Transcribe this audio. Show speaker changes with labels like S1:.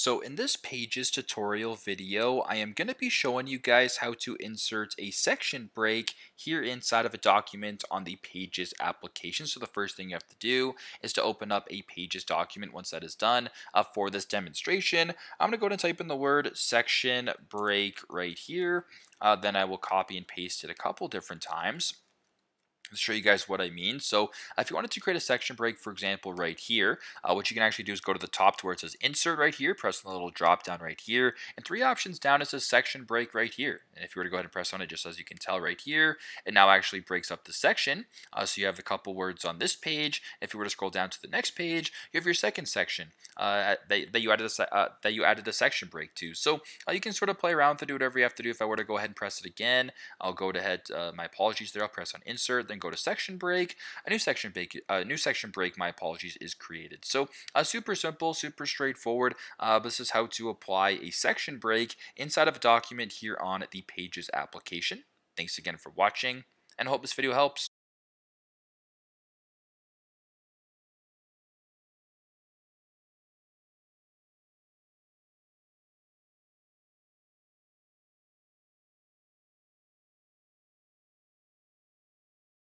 S1: So in this Pages tutorial video, I am going to be showing you guys how to insert a section break here inside of a document on the Pages application. So the first thing you have to do is to open up a Pages document. Once that is done, for this demonstration, I'm going to go ahead and type in the word section break right here. Then I will copy and paste it a couple different times to show you guys what I mean. So if you wanted to create a section break, for example, right here, what you can actually do is go to the top to where it says insert right here, press the little drop down right here, and three options down it says section break right here. And if you were to go ahead and press on it, just as you can tell right here, it now actually breaks up the section. So you have a couple words on this page. If you were to scroll down to the next page, you have your second section that you added a section break to. So you can sort of play around to do whatever you have to do. If I were to go ahead and press it again, I'll go ahead. My apologies there. I'll press on insert, then go to section break. New section break. My apologies is created. So super simple, super straightforward. This is how to apply a section break inside of a document here on the Pages application. Thanks again for watching, and I hope this video helps.